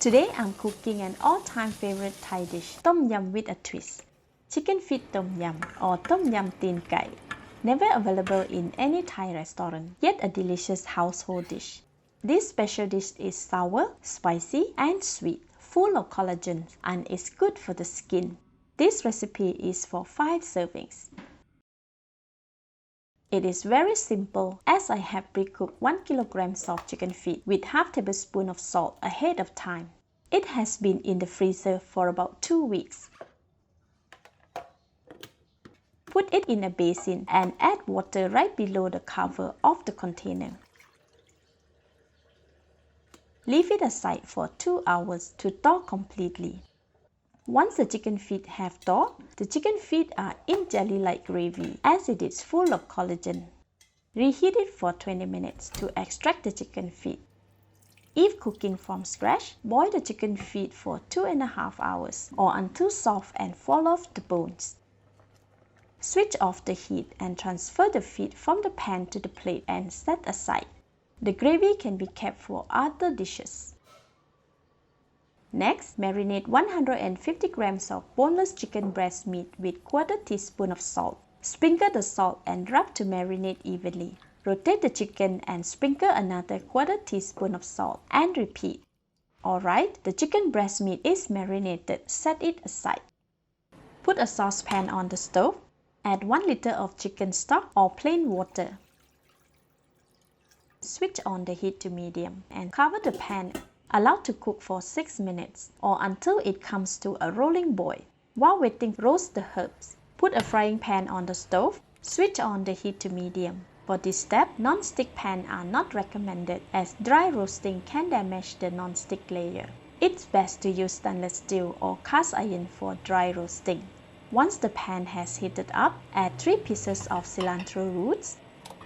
Today I'm cooking an all-time favorite Thai dish, Tom Yum with a twist. Chicken feet Tom Yum or Tom Yum Teen Gai. Never available in any Thai restaurant, yet a delicious household dish. This special dish is sour, spicy and sweet, full of collagen and is good for the skin. This recipe is for 5 servings. It is very simple as I have pre-cooked 1 kg of chicken feet with half tablespoon of salt ahead of time. It has been in the freezer for about 2 weeks. Put it in a basin and add water right below the cover of the container. Leave it aside for 2 hours to thaw completely. Once the chicken feet have thawed, the chicken feet are in jelly-like gravy as it is full of collagen. Reheat it for 20 minutes to extract the chicken feet. If cooking from scratch, boil the chicken feet for 2.5 hours or until soft and fall off the bones. Switch off the heat and transfer the feet from the pan to the plate and set aside. The gravy can be kept for other dishes. Next, marinate 150 grams of boneless chicken breast meat with 1/4 teaspoon of salt. Sprinkle the salt and rub to marinate evenly. Rotate the chicken and sprinkle another 1/4 teaspoon of salt and repeat. Alright, the chicken breast meat is marinated, set it aside. Put a saucepan on the stove. Add 1 liter of chicken stock or plain water. Switch on the heat to medium and cover the pan. Allow to cook for 6 minutes or until it comes to a rolling boil. While waiting, roast the herbs. Put a frying pan on the stove. Switch on the heat to medium. For this step, non-stick pans are not recommended as dry roasting can damage the non-stick layer. It's best to use stainless steel or cast iron for dry roasting. Once the pan has heated up, add 3 pieces of cilantro roots,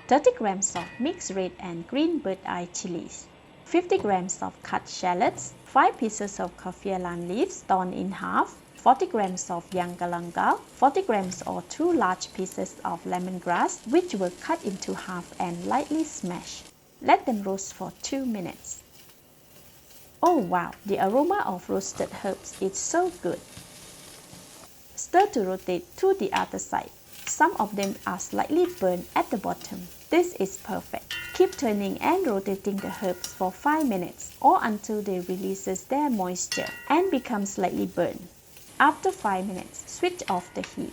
30 grams of mixed red and green bird-eye chilies, 50 grams of cut shallots, 5 pieces of kaffir lime leaves torn in half, 40 grams of young galangal, 40 grams or 2 large pieces of lemongrass which were cut into half and lightly smashed. Let them roast for 2 minutes. Oh wow, the aroma of roasted herbs is so good. Stir to rotate to the other side. Some of them are slightly burnt at the bottom. This is perfect. Keep turning and rotating the herbs for 5 minutes or until they releases their moisture and become slightly burnt. After 5 minutes, switch off the heat.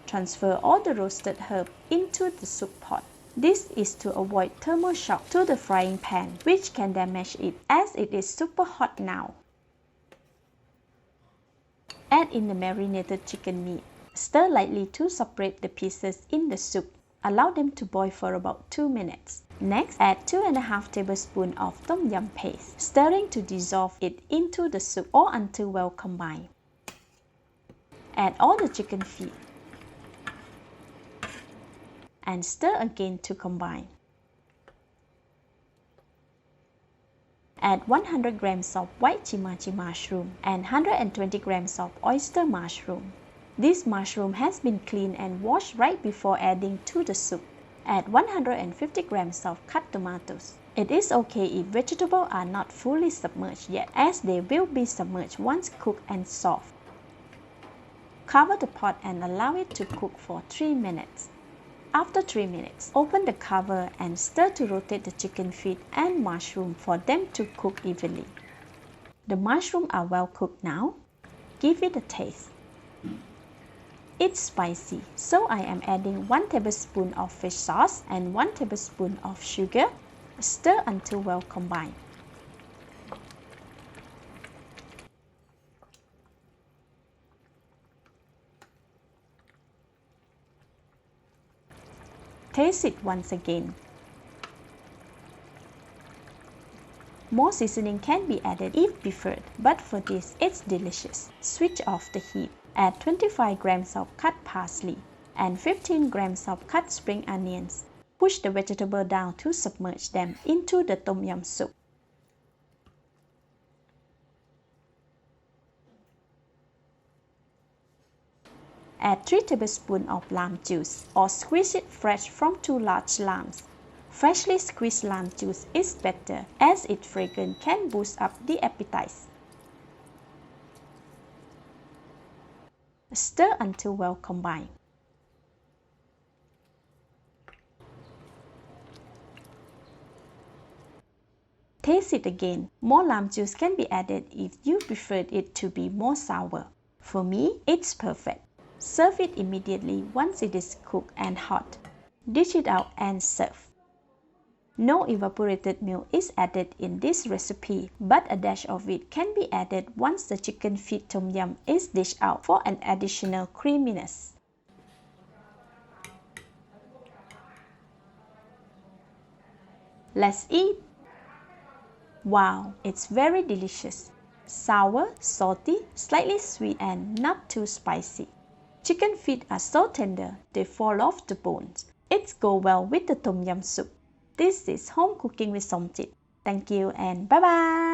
Transfer all the roasted herbs into the soup pot. This is to avoid thermal shock to the frying pan, which can damage it as it is super hot now. Add in the marinated chicken meat. Stir lightly to separate the pieces in the soup. Allow them to boil for about 2 minutes. Next, add 2.5 tablespoons of Tom Yum paste, stirring to dissolve it into the soup or until well combined. Add all the chicken feet and stir again to combine. Add 100 grams of white chimachi mushroom and 120 grams of oyster mushroom. This mushroom has been cleaned and washed right before adding to the soup. Add 150 grams of cut tomatoes. It is okay if vegetables are not fully submerged yet, as they will be submerged once cooked and soft. Cover the pot and allow it to cook for 3 minutes. After 3 minutes, open the cover and stir to rotate the chicken feet and mushroom for them to cook evenly. The mushrooms are well cooked now. Give it a taste. It's spicy, so I am adding 1 tablespoon of fish sauce and 1 tablespoon of sugar. Stir until well combined. Taste it once again. More seasoning can be added if preferred, but for this, it's delicious. Switch off the heat. Add 25 grams of cut parsley and 15 grams of cut spring onions. Push the vegetable down to submerge them into the Tom Yum soup. Add 3 tablespoons of lime juice or squeeze it fresh from 2 large limes. Freshly squeezed lime juice is better as its fragrance can boost up the appetite. Stir until well combined. Taste it again. More lime juice can be added if you prefer it to be more sour. For me, it's perfect. Serve it immediately once it is cooked and hot. Dish it out and serve. No evaporated milk is added in this recipe, but a dash of it can be added once the chicken feet tom yum is dished out for an additional creaminess. Let's eat! Wow, it's very delicious. Sour, salty, slightly sweet and not too spicy. Chicken feet are so tender, they fall off the bones. It goes well with the tom yum soup. This is Home Cooking with Somjit. Thank you and bye bye!